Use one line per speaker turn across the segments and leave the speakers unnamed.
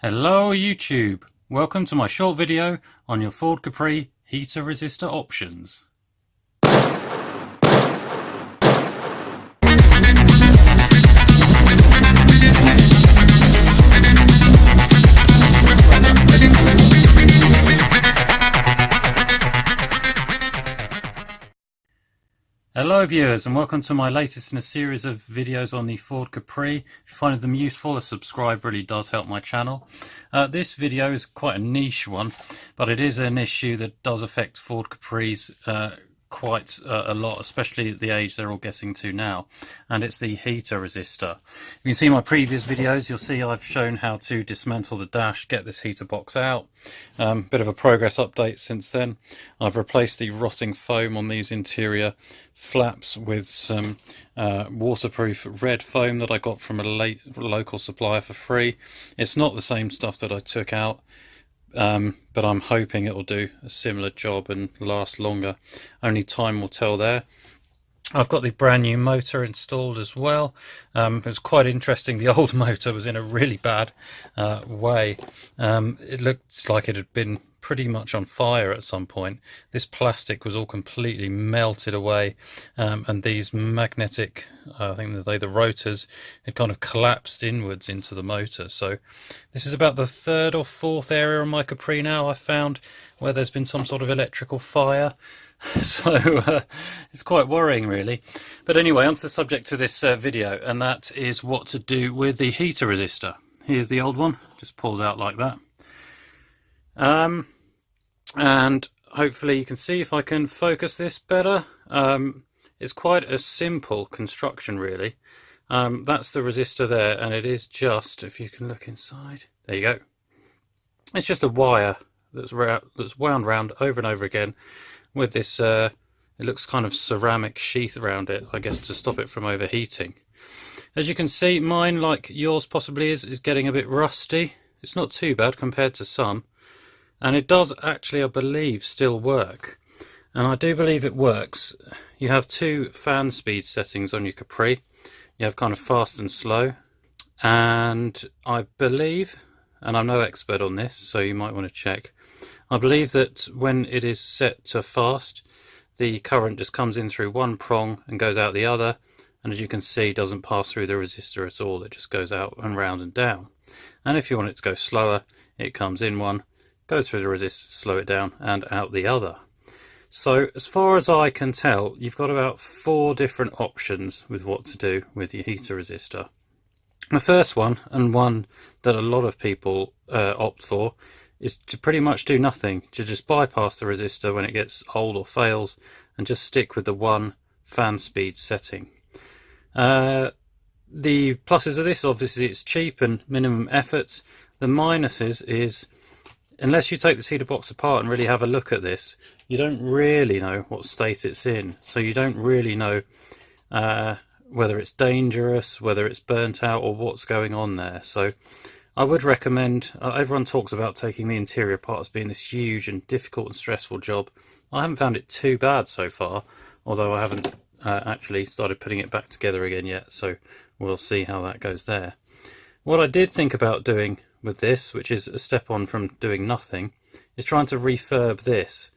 Hello YouTube, welcome to my short video on your Ford Capri heater resistor options. Hello viewers and welcome to my latest in a series of videos on the Ford Capri. If you find them useful, a subscribe really does help my channel. This video is quite a niche one, but it is an issue that does affect Ford Capris quite a lot, especially at the age they're all getting to now, and it's the heater resistor. If you can see my previous videos, you'll see I've shown how to dismantle the dash, get this heater box out. Bit of a progress update since then. I've replaced the rotting foam on these interior flaps with some waterproof red foam that I got from a local supplier for free. It's not the same stuff that I took out, but I'm hoping it will do a similar job and last longer. Only time will tell there. I've got the brand new motor installed as well. It was quite interesting. The old motor was in a really bad way. It looked like it had been pretty much on fire at some point. This plastic was all completely melted away, and these magnetic, I think the rotors had kind of collapsed inwards into the motor. So this is about the third or fourth area on my Capri now I've found where there's been some sort of electrical fire. So it's quite worrying really. But anyway, onto the subject of this video, and that is what to do with the heater resistor. Here's the old one, just pulls out like that. And hopefully you can see if I can focus this better. It's quite a simple construction really. That's the resistor there, and it is just, if you can look inside, there you go. It's just a wire that's wound round over and over again with this, it looks kind of ceramic sheath around it, I guess to stop it from overheating. As you can see, mine, like yours possibly is getting a bit rusty. It's not too bad compared to some. And it does actually, I believe, still work. And I do believe it works. You have two fan speed settings on your Capri. You have kind of fast and slow. And I believe, and I'm no expert on this, so you might want to check. I believe that when it is set to fast, the current just comes in through one prong and goes out the other. And as you can see, doesn't pass through the resistor at all. It just goes out and round and down. And if you want it to go slower, it comes in one, goes through the resistor to slow it down, and out the other. So as far as I can tell, you've got about 4 different options with what to do with your heater resistor. The first one, and one that a lot of people opt for, is to pretty much do nothing, to just bypass the resistor when it gets old or fails, and just stick with the one fan speed setting. The pluses of this, obviously it's cheap and minimum effort. The minuses is, unless you take the heater box apart and really have a look at this, you don't really know what state it's in. So you don't really know whether it's dangerous, whether it's burnt out, or what's going on there. So I would recommend, everyone talks about taking the interior apart as being this huge and difficult and stressful job. I haven't found it too bad so far, although I haven't actually started putting it back together again yet. So we'll see how that goes there. What I did think about doing with this, which is a step on from doing nothing, is trying to refurb this.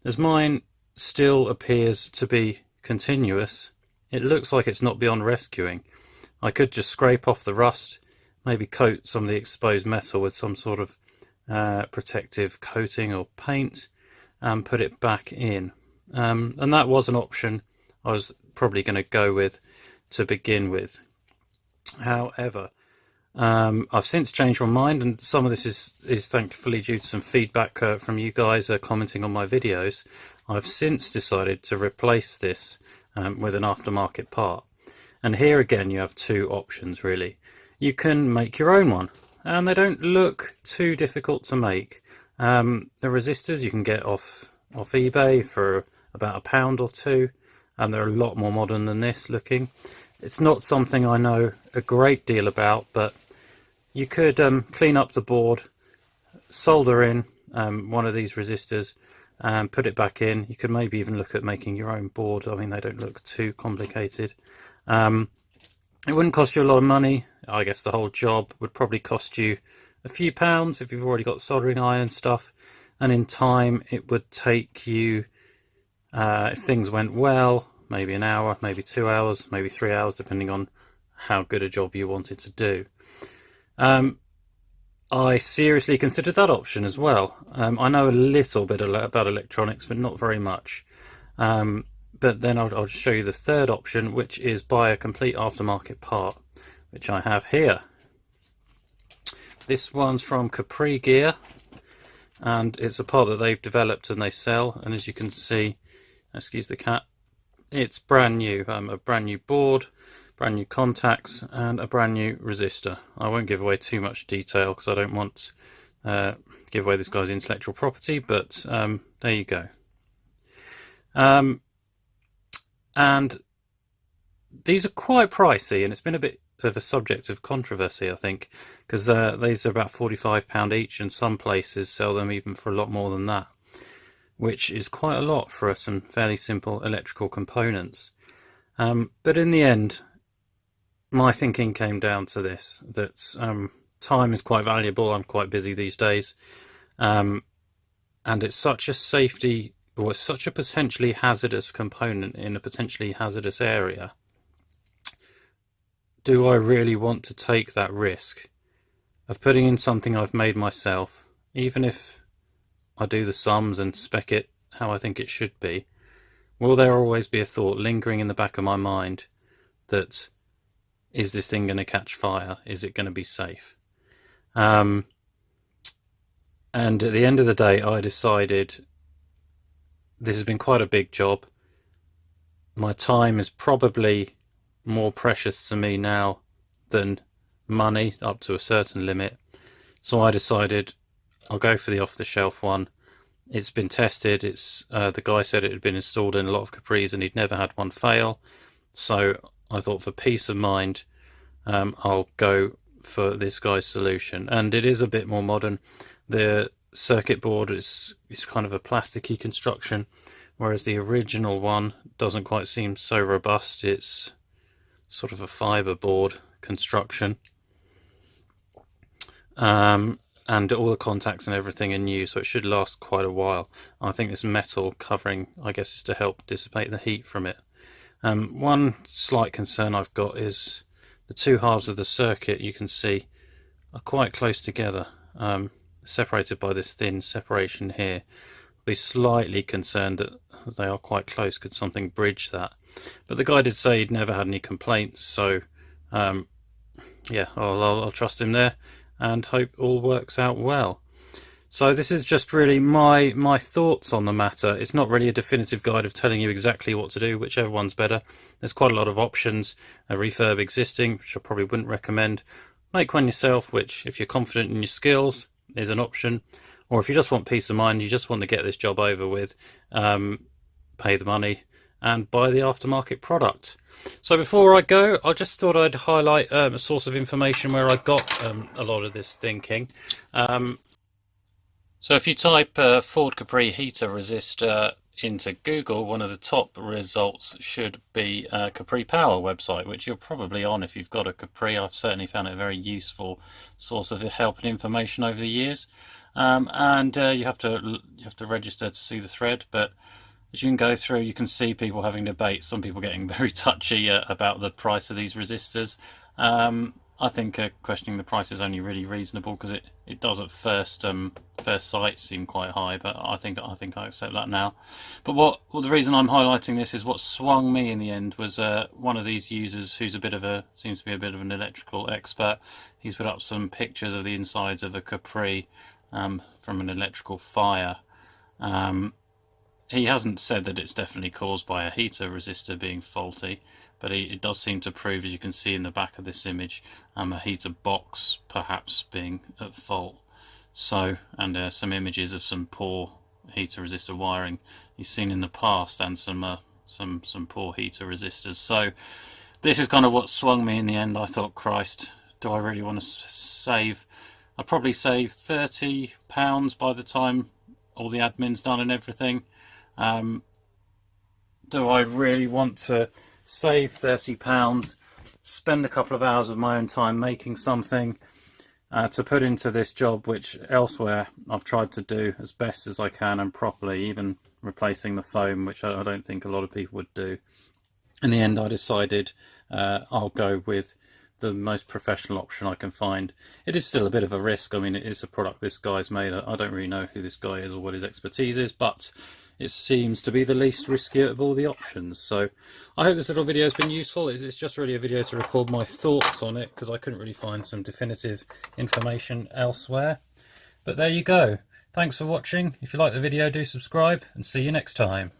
As mine still appears to be continuous, it looks like it's not beyond rescuing. I could just scrape off the rust, maybe coat some of the exposed metal with some sort of protective coating or paint, and put it back in. And that was an option I was probably going to go with to begin with. However, I've since changed my mind, and some of this is thankfully due to some feedback from you guys commenting on my videos. I've since decided to replace this with an aftermarket part. And here again you have 2 options really. You can make your own one, and they don't look too difficult to make. The resistors you can get off eBay for about £1 or 2, and they're a lot more modern than this looking. It's not something I know a great deal about, but you could clean up the board, solder in one of these resistors and put it back in. You could maybe even look at making your own board. I mean, they don't look too complicated. It wouldn't cost you a lot of money. I guess the whole job would probably cost you a few pounds if you've already got soldering iron stuff, and in time it would take you, if things went well, maybe an hour, maybe 2 hours, maybe 3 hours, depending on how good a job you wanted to do. I seriously considered that option as well. I know a little bit about electronics, but not very much. But then I'll show you the third option, which is buy a complete aftermarket part, which I have here. This one's from Capri Gear, and it's a part that they've developed and they sell. And as you can see, excuse the cat, it's brand new. A brand new board, brand new contacts, and a brand new resistor. I won't give away too much detail because I don't want to give away this guy's intellectual property, but there you go. And these are quite pricey, and it's been a bit of a subject of controversy, I think, because these are about £45 each, and some places sell them even for a lot more than that, which is quite a lot for some fairly simple electrical components. But in the end, my thinking came down to this, that time is quite valuable. I'm quite busy these days, and it's such a safety, or such a potentially hazardous component in a potentially hazardous area. Do I really want to take that risk of putting in something I've made myself, even if I do the sums and spec it how I think it should be? Will there always be a thought lingering in the back of my mind that, is this thing going to catch fire? Is it going to be safe? And at the end of the day, I decided this has been quite a big job. My time is probably more precious to me now than money, up to a certain limit. So I decided I'll go for the off-the-shelf one. It's been tested. It's the guy said it had been installed in a lot of Capris and he'd never had one fail. So I thought, for peace of mind, I'll go for this guy's solution. And it is a bit more modern. The circuit board is kind of a plasticky construction, whereas the original one doesn't quite seem so robust. It's sort of a fibre board construction. And all the contacts and everything are new, so it should last quite a while. I think this metal covering, I guess, is to help dissipate the heat from it. One slight concern I've got is the two halves of the circuit, you can see, are quite close together, separated by this thin separation here. I'll be slightly concerned that they are quite close. Could something bridge that? But the guy did say he'd never had any complaints, so yeah, I'll trust him there and hope all works out well. So this is just really my thoughts on the matter. It's not really a definitive guide of telling you exactly what to do, whichever one's better. There's quite a lot of options. A refurb existing, which I probably wouldn't recommend. Make one yourself, which, if you're confident in your skills, is an option. Or if you just want peace of mind, you just want to get this job over with, pay the money and buy the aftermarket product. So before I go, I just thought I'd highlight a source of information where I got a lot of this thinking. So if you type Ford Capri Heater Resistor into Google, one of the top results should be Capri Power website, which you're probably on if you've got a Capri. I've certainly found it a very useful source of help and information over the years. And you have to register to see the thread, but as you can go through, you can see people having debate. Some people getting very touchy about the price of these resistors. I think questioning the price is only really reasonable, because it does at first sight seem quite high, but I think I accept that now. But the reason I'm highlighting this is what swung me in the end was one of these users who's seems to be a bit of an electrical expert. He's put up some pictures of the insides of a Capri from an electrical fire. He hasn't said that it's definitely caused by a heater resistor being faulty, but it does seem to prove, as you can see in the back of this image, a heater box perhaps being at fault. So, and some images of some poor heater resistor wiring he's seen in the past, and some poor heater resistors. So this is kind of what swung me in the end. I thought, Christ, do I really want to save? I'll probably save £30 by the time all the admin's done and everything. Do I really want to save £30, spend a couple of hours of my own time making something, to put into this job, which elsewhere I've tried to do as best as I can and properly, even replacing the foam, which I don't think a lot of people would do. In the end, I decided I'll go with the most professional option I can find. It is still a bit of a risk. I mean, it is a product this guy's made. I don't really know who this guy is or what his expertise is, but it seems to be the least risky of all the options. So I hope this little video has been useful. It's just really a video to record my thoughts on it, because I couldn't really find some definitive information elsewhere. But there you go. Thanks for watching. If you like the video, do subscribe, and see you next time.